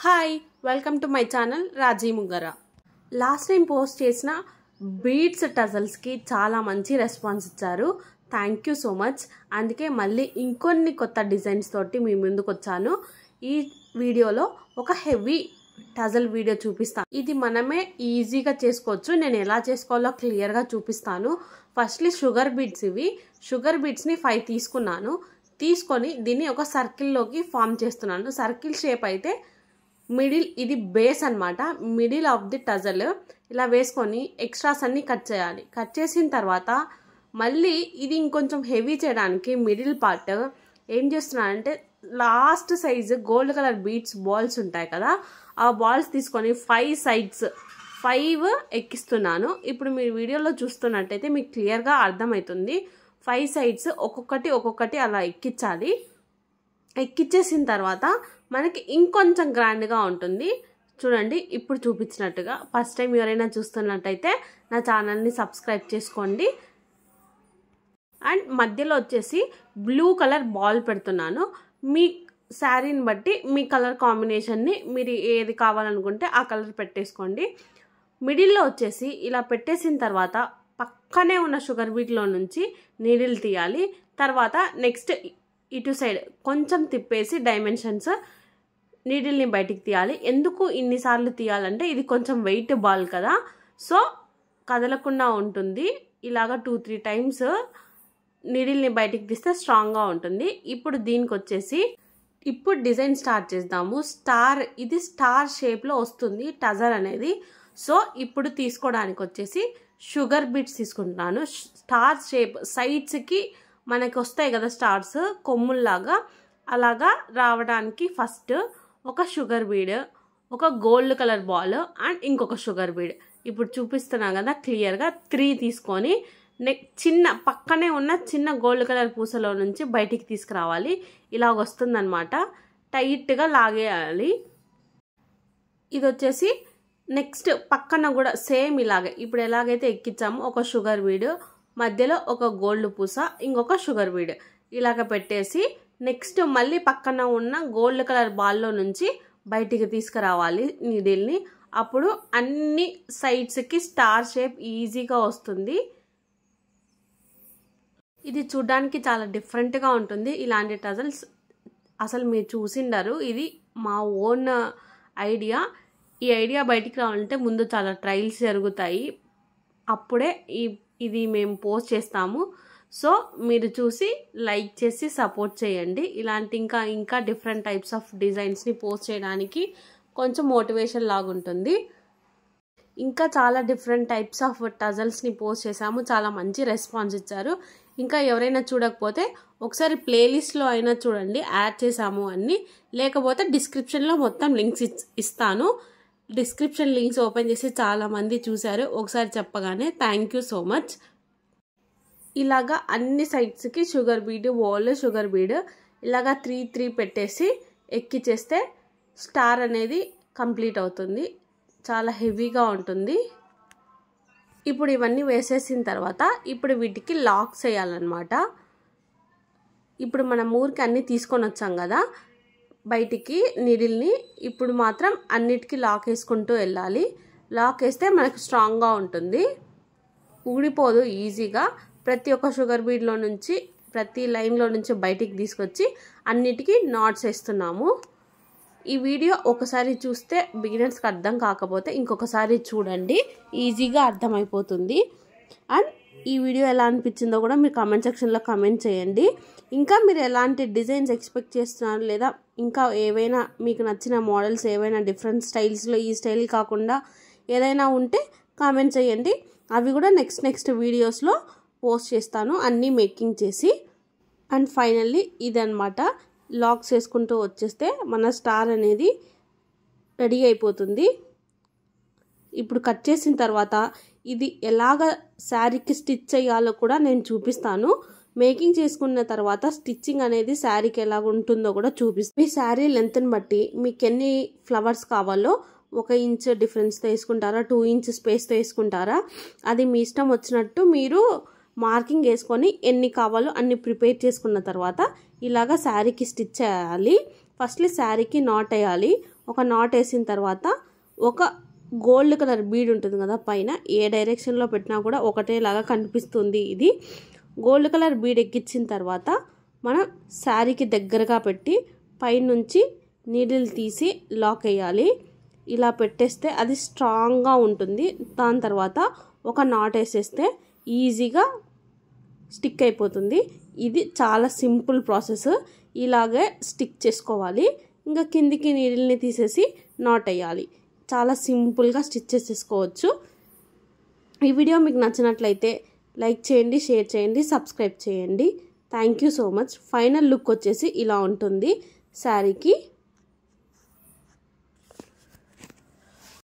Hi welcome to my channel రాజీ ముగ్గరా. Last time post చేసిన బీడ్స్ టజల్స్కి చాలా మంచి రెస్పాన్స్ ఇచ్చారు. Thank you so much. అందుకే మళ్ళీ ఇంకొన్ని కొత్త డిజైన్స్ తోటి మీ ముందుకు వచ్చాను. ఈ వీడియోలో ఒక హెవీ టజల్ వీడియో చూపిస్తాను. ఇది మనమే ఈజీగా చేసుకోవచ్చు. నేను ఎలా చేసుకోవాలో క్లియర్గా చూపిస్తాను. ఫస్ట్లీ షుగర్ బీడ్స్, ఇవి షుగర్ బీడ్స్ని 5 తీసుకున్నాను. తీసుకొని దీన్ని ఒక సర్కిల్లోకి ఫామ్ చేస్తున్నాను. సర్కిల్ షేప్ అయితే మిడిల్, ఇది బేస్ అన్నమాట. మిడిల్ ఆఫ్ ది టజల్ ఇలా వేసుకొని ఎక్స్ట్రాస్ అన్ని కట్ చేయాలి. కట్ చేసిన తర్వాత మళ్ళీ ఇది ఇంకొంచెం హెవీ చేయడానికి మిడిల్ పార్ట్ ఏం చేస్తున్నానంటే last size gold colour beads balls ఉంటాయి కదా, ఆ బాల్స్ తీసుకొని 5 సైడ్స్ 5 ఎక్కిస్తున్నాను. ఇప్పుడు మీరు వీడియోలో చూస్తున్నట్టయితే మీకు క్లియర్గా అర్థమవుతుంది. 5 సైడ్స్ ఒక్కొక్కటి అలా ఎక్కించాలి. ఎక్కించేసిన తర్వాత మనకి ఇంకొంచెం గ్రాండ్గా ఉంటుంది. చూడండి ఇప్పుడు చూపించినట్టుగా. ఫస్ట్ టైం ఎవరైనా చూస్తున్నట్టయితే నా ఛానల్ని సబ్స్క్రైబ్ చేసుకోండి. అండ్ మధ్యలో వచ్చేసి బ్లూ కలర్ బాల్ పెడుతున్నాను. మీ శారీని బట్టి మీ కలర్ కాంబినేషన్ని మీరు ఏది కావాలనుకుంటే ఆ కలర్ పెట్టేసుకోండి. మిడిల్లో వచ్చేసి ఇలా పెట్టేసిన తర్వాత పక్కనే ఉన్న షుగర్ బీట్లో నుంచి నీడిల్ తీయాలి. తర్వాత నెక్స్ట్ ఇటు సైడ్ కొంచెం తిప్పేసి డైమెన్షన్స్ నీడిల్ని బయటికి తీయాలి. ఎందుకు ఇన్నిసార్లు తీయాలంటే ఇది కొంచెం వెయిట్ బాల్ కదా, సో కదలకుండా ఉంటుంది. ఇలాగా 2-3 టైమ్స్ నీడిల్ని బయటికి తీస్తే స్ట్రాంగ్గా ఉంటుంది. ఇప్పుడు దీనికి వచ్చేసి ఇప్పుడు డిజైన్ స్టార్ట్ చేద్దాము. స్టార్, ఇది స్టార్ షేప్లో వస్తుంది టజల్ అనేది. సో ఇప్పుడు తీసుకోవడానికి వచ్చేసి షుగర్ బీడ్స్ తీసుకుంటున్నాను. స్టార్ షేప్ సైడ్స్కి మనకి వస్తాయి కదా స్టార్స్ కొమ్ముల్లాగా, అలాగా రావడానికి ఫస్ట్ ఒక షుగర్ బీడ్, ఒక గోల్డ్ కలర్ బాల్ అండ్ ఇంకొక షుగర్ బీడ్. ఇప్పుడు చూపిస్తున్నా కదా క్లియర్గా 3 తీసుకొని చిన్న పక్కనే ఉన్న చిన్న గోల్డ్ కలర్ పూసలో నుంచి బయటికి తీసుకురావాలి. ఇలాగ వస్తుందన్నమాట. టైట్గా లాగేయాలి. ఇది వచ్చేసి నెక్స్ట్ పక్కన కూడా సేమ్ ఇలాగే ఇప్పుడు ఎలాగైతే ఎక్కించామో ఒక షుగర్ బీడ్, మధ్యలో ఒక గోల్డ్ పూస, ఇంకొక షుగర్ బీడ్ ఇలాగ పెట్టేసి నెక్స్ట్ మళ్ళీ పక్కన ఉన్న గోల్డ్ కలర్ బాల్లో నుంచి బయటికి తీసుకురావాలి నీడిల్ని. అప్పుడు అన్ని సైడ్స్కి స్టార్ షేప్ ఈజీగా వస్తుంది. ఇది చూడడానికి చాలా డిఫరెంట్గా ఉంటుంది. ఇలాంటి టజల్స్ అసలు మీరు చూసిండరు. ఇది మా ఓన్ ఐడియా. ఈ ఐడియా బయటికి రావాలంటే ముందు చాలా ట్రయల్స్ జరుగుతాయి. అప్పుడే ఇది మేము పోస్ట్ చేస్తాము. సో మీరు చూసి లైక్ చేసి సపోర్ట్ చేయండి. ఇలాంటి ఇంకా డిఫరెంట్ టైప్స్ ఆఫ్ డిజైన్స్ని పోస్ట్ చేయడానికి కొంచెం మోటివేషన్ లాగుంటుంది. ఇంకా చాలా డిఫరెంట్ టైప్స్ ఆఫ్ టజల్స్ని పోస్ట్ చేసాము. చాలా మంచి రెస్పాన్స్ ఇచ్చారు. ఇంకా ఎవరైనా చూడకపోతే ఒకసారి ప్లేలిస్ట్లో అయినా చూడండి, యాడ్ చేసాము అన్ని. లేకపోతే డిస్క్రిప్షన్లో మొత్తం లింక్స్ ఇస్తాను. డిస్క్రిప్షన్ లింక్స్ ఓపెన్ చేసి చాలామంది చూశారు. ఒకసారి చెప్పగానే థ్యాంక్ యూ సో మచ్. ఇలాగా అన్ని సైడ్స్కి sugar bead, ball, sugar bead ఇలాగా 3 పెట్టేసి ఎక్కిచ్చేస్తే స్టార్ అనేది కంప్లీట్ అవుతుంది. చాలా హెవీగా ఉంటుంది. ఇప్పుడు ఇవన్నీ వేసేసిన తర్వాత ఇప్పుడు వీటికి లాక్స్ వేయాలన్నమాట. ఇప్పుడు మనం ఊరికి అన్నీ తీసుకొని వచ్చాం కదా బయటికి నీడిల్ని, ఇప్పుడు మాత్రం అన్నిటికీ లాక్ వేసుకుంటూ వెళ్ళాలి. లాక్ వేస్తే మనకు స్ట్రాంగ్గా ఉంటుంది, ఊడిపోదు ఈజీగా. ప్రతి ఒక్క షుగర్ బీడ్లో నుంచి ప్రతి లైన్లో నుంచి బయటికి తీసుకొచ్చి అన్నిటికీ నాట్స్ వేస్తున్నాము. ఈ వీడియో ఒకసారి చూస్తే బిగినర్స్కి అర్థం కాకపోతే ఇంకొకసారి చూడండి, ఈజీగా అర్థమైపోతుంది. అండ్ ఈ వీడియో ఎలా అనిపించిందో కూడా మీరు కామెంట్ సెక్షన్లో కామెంట్ చేయండి. ఇంకా మీరు ఎలాంటి డిజైన్స్ ఎక్స్పెక్ట్ చేస్తున్నారు, లేదా ఇంకా ఏవైనా మీకు నచ్చిన మోడల్స్ ఏవైనా డిఫరెంట్ స్టైల్స్లో ఈ స్టైల్ కాకుండా ఏదైనా ఉంటే కామెంట్ చేయండి. అవి కూడా నెక్స్ట్ వీడియోస్లో పోస్ట్ చేస్తాను అన్నీ మేకింగ్ చేసి. అండ్ ఫైనల్లీ ఇదన్నమాట. లాక్స్ వేసుకుంటూ వచ్చేస్తే మన స్టార్ అనేది రెడీ అయిపోతుంది. ఇప్పుడు కట్ చేసిన తర్వాత ఇది ఎలాగ శారీకి స్టిచ్ చేయాలో కూడా నేను చూపిస్తాను. మేకింగ్ చేసుకున్న తర్వాత స్టిచ్చింగ్ అనేది శారీకి ఎలాగ ఉంటుందో కూడా చూపిస్తాను. మీ శారీ లెంత్ని బట్టి మీకు ఎన్ని ఫ్లవర్స్ కావాలో 1 ఇంచ్ డిఫరెన్స్తో వేసుకుంటారా, 2 ఇంచ్ స్పేస్తో వేసుకుంటారా, అది మీ ఇష్టం వచ్చినట్టు మీరు మార్కింగ్ వేసుకొని ఎన్ని కావాలో అన్ని ప్రిపేర్ చేసుకున్న తర్వాత ఇలాగా శారీకి స్టిచ్ చేయాలి. ఫస్ట్లీ శారీకి నాట్ వేయాలి. ఒక నాట్ వేసిన తర్వాత ఒక గోల్డ్ కలర్ బీడ్ ఉంటుంది కదా పైన, ఏ డైరెక్షన్లో పెట్టినా కూడా ఒకటేలాగా కనిపిస్తుంది. ఇది గోల్డ్ కలర్ బీడ్ ఎక్కించిన తర్వాత మనం శారీకి దగ్గరగా పెట్టి పైనుంచి నీడిల్ తీసి లాక్ వేయాలి. ఇలా పెట్టేస్తే అది స్ట్రాంగ్గా ఉంటుంది. దాని తర్వాత ఒక నాట్ వేసేస్తే ఈజీగా స్టిక్ అయిపోతుంది. ఇది చాలా సింపుల్ ప్రాసెస్. ఇలాగే స్టిక్ చేసుకోవాలి. ఇంకా కిందికి నీడిల్ని తీసేసి నాట్ వేయాలి. చాలా సింపుల్గా స్టిచ్ చేసేసుకోవచ్చు. ఈ వీడియో మీకు నచ్చినట్లయితే లైక్ చేయండి, షేర్ చేయండి, సబ్స్క్రైబ్ చేయండి. Thank you so much. Final look వచ్చేసి ఇలా ఉంటుంది శారీకి.